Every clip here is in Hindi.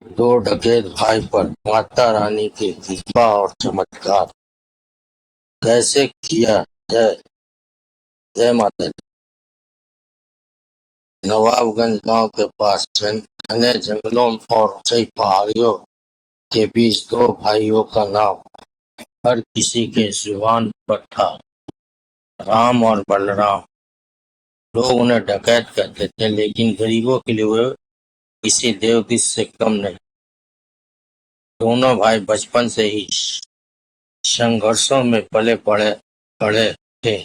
दो डकैत भाई पर माता रानी की कृपा और चमत्कार कैसे किया। जय जय माता दी। नवाबगंज गांव के पास घने जंगलों और ऊंचाई पहाड़ियों के बीच दो भाइयों का नाम हर किसी के जुबान पर था, राम और बलराम। लोग उन्हें डकैत कहते थे, लेकिन गरीबों के लिए वे किसी देवदूत से कम नहीं। दोनों भाई बचपन से ही संघर्षों में पले पड़े पड़े थे।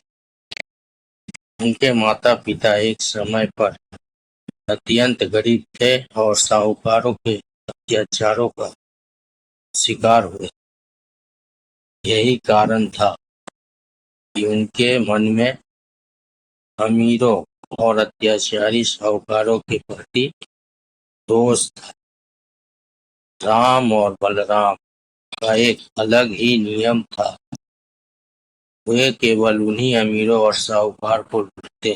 उनके माता पिता एक समय पर अत्यंत गरीब थे और साहूकारों के अत्याचारों का शिकार हुए। यही कारण था कि उनके मन में अमीरों और अत्याचारी साहूकारों के प्रति रोष था। राम और बलराम का एक अलग ही नियम था। वे केवल उन्हीं अमीरों और साहूकार को लूटते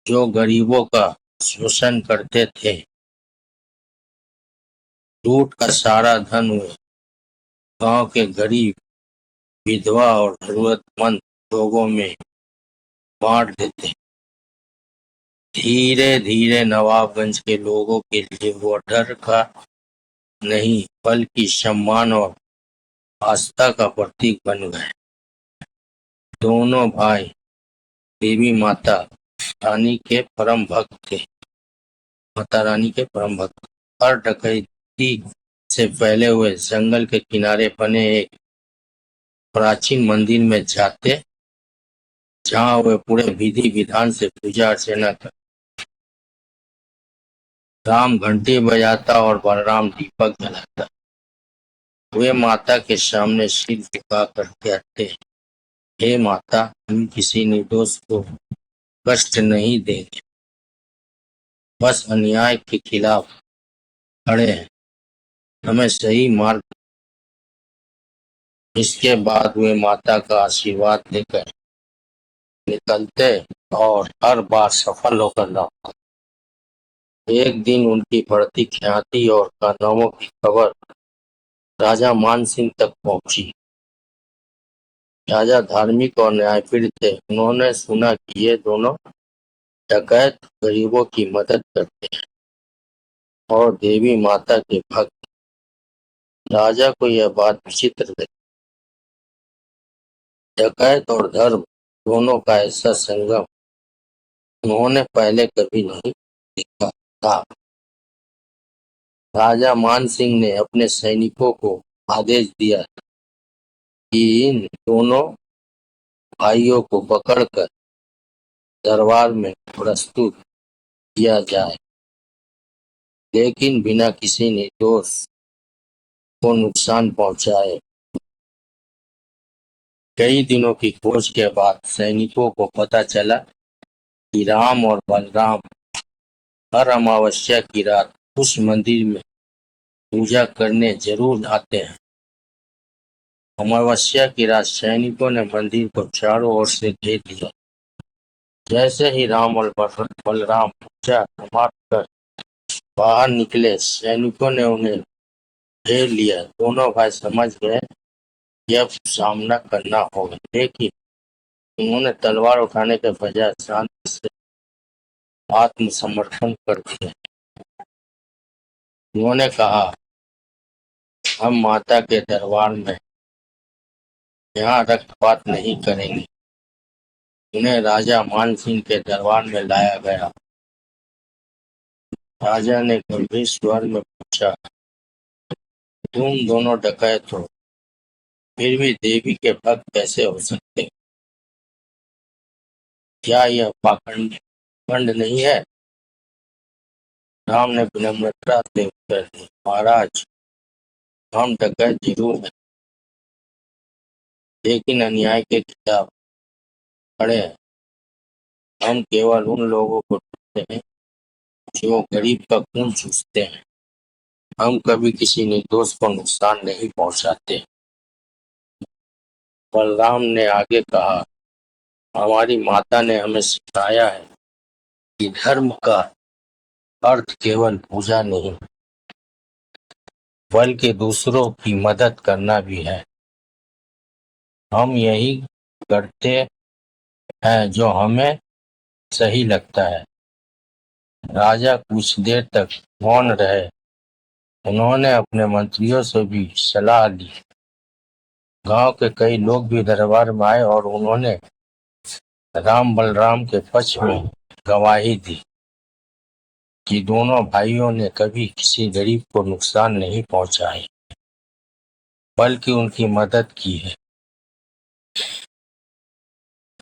जो गरीबों का शोषण करते थे। लूट का सारा धन वे गांव के गरीब, विधवा और जरूरतमंद लोगों में बांट देते। धीरे धीरे नवाबगंज के लोगों के लिए वो डर का नहीं बल्कि सम्मान और आस्था का प्रतीक बन गए। दोनों भाई देवी माता रानी के परम भक्त थे। माता रानी के परम भक्त। हर डकैती से पहले वे जंगल के किनारे बने एक प्राचीन मंदिर में जाते, जहाँ वे पूरे विधि विधान से पूजा अर्चना करते। राम घंटी बजाता और बलराम दीपक जलाता। वे माता के सामने सिर झुकाकर कहते, हे माता, हम किसी निर्दोष को कष्ट नहीं देंगे, बस अन्याय के खिलाफ खड़े हैं, हमें सही मार्ग। इसके बाद वे माता का आशीर्वाद लेकर निकलते और हर बार सफल होकर लौटते। एक दिन उनकी बढ़ती ख्याति और कारनामों की खबर राजा मानसिंह तक पहुंची। राजा धार्मिक और न्यायप्रिय थे। उन्होंने सुना कि ये दोनों डकैत गरीबों की मदद करते हैं और देवी माता के भक्त। राजा को यह बात विचित्र लगी। डकैत और धर्म दोनों का ऐसा संगम उन्होंने पहले कभी नहीं देखा था। राजा मानसिंह ने अपने सैनिकों को आदेश दिया कि इन दोनों भाइयों को पकड़कर दरबार में प्रस्तुत किया जाए, लेकिन बिना किसी निर्दोष को नुकसान पहुंचाए। कई दिनों की खोज के बाद सैनिकों को पता चला कि राम और बलराम हर अमावस्या की रात उस मंदिर में पूजा करने जरूर आते हैं। अमावस्या की रात सैनिकों ने मंदिर को चारों ओर से घेर लिया। जैसे ही राम और बलराम पूजा समाप्त कर बाहर निकले, सैनिकों ने उन्हें घेर लिया। दोनों भाई समझ गए कि अब सामना करना होगा, लेकिन उन्होंने तलवार उठाने के बजाय शांति से आत्मसमर्पण कर दिया। उन्होंने कहा, हम माता के दरबार में यहाँ रक्तपात नहीं करेंगे। उन्हें राजा मानसिंह के दरबार में लाया गया। राजा ने गंभीर स्वर में पूछा, तुम दोनों डकैत हो, फिर भी देवी के भक्त कैसे हो सकते? क्या यह पाखंड नहीं है? राम ने विनम्रता से उत्तर दिया, महाराज, हम डकैत जरूर हैं, लेकिन अन्याय के खिलाफ खड़े हैं। हम केवल उन लोगों को ढूंढते हैं जो गरीब का खून चूसते हैं। हम कभी किसी निर्दोष को नुकसान नहीं पहुंचाते। बलराम ने आगे कहा, हमारी माता ने हमें सिखाया है कि धर्म का अर्थ केवल पूजा नहीं, बल्कि दूसरों की मदद करना भी है। हम यही करते हैं जो हमें सही लगता है। राजा कुछ देर तक मौन रहे। उन्होंने अपने मंत्रियों से भी सलाह ली। गांव के कई लोग भी दरबार में आए और उन्होंने राम बलराम के पक्ष में गवाही दी कि दोनों भाइयों ने कभी किसी गरीब को नुकसान नहीं पहुंचाए, बल्कि उनकी मदद की है।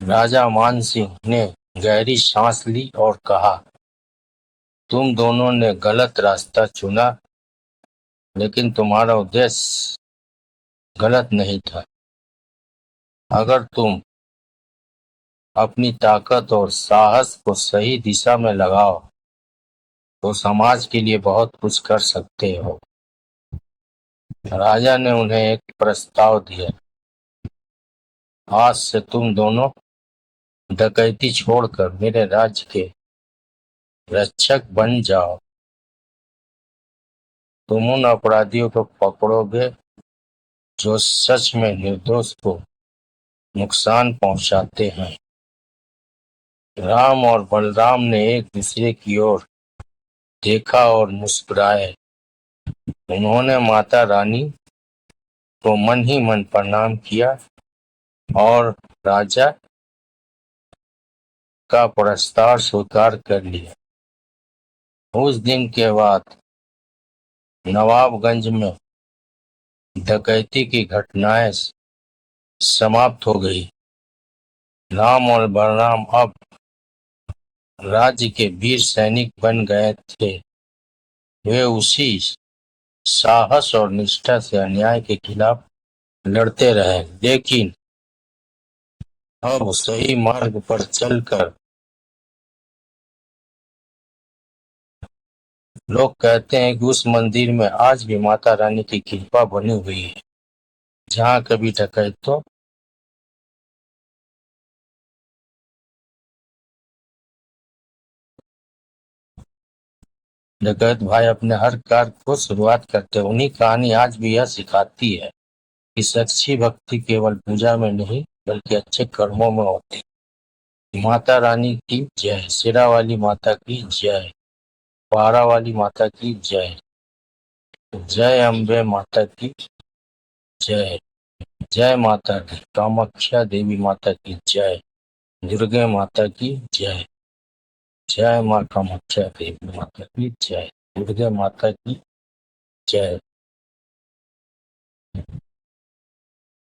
राजा मान सिंह ने गहरी सांस ली और कहा, तुम दोनों ने गलत रास्ता चुना, लेकिन तुम्हारा उद्देश्य गलत नहीं था। अगर तुम अपनी ताकत और साहस को सही दिशा में लगाओ तो समाज के लिए बहुत कुछ कर सकते हो। राजा ने उन्हें एक प्रस्ताव दिया, आज से तुम दोनों डकैती छोड़कर मेरे राज्य के रक्षक बन जाओ। तुम उन अपराधियों को पकड़ोगे जो सच में निर्दोष को नुकसान पहुंचाते हैं। राम और बलराम ने एक दूसरे की ओर देखा और मुस्कुराए। उन्होंने माता रानी को मन ही मन प्रणाम किया और राजा का प्रस्ताव स्वीकार कर लिया। उस दिन के बाद नवाबगंज में डकैती की घटनाएं समाप्त हो गई। राम और बलराम अब राज्य के वीर सैनिक बन गए थे। वे उसी साहस और निष्ठा से अन्याय के खिलाफ लड़ते रहे, लेकिन अब सही मार्ग पर चलकर लोग कहते हैं कि उस मंदिर में आज भी माता रानी की कृपा बनी हुई है, जहाँ कभी डकैतों डकैत भाई अपने हर कार्य को शुरुआत करते हैं। उन्हीं कहानी आज भी यह सिखाती है कि सच्ची भक्ति केवल पूजा में नहीं बल्कि अच्छे कर्मों में होती है। माता रानी की जय। शेरा वाली माता की जय। पारा वाली माता की जय। जय अम्बे माता की जय। जय माता दी। कामाख्या देवी माता की जय। दुर्गे माता की जय। जय माँ कामाख्या देवी माता की जय। दुर्गे माता की जय।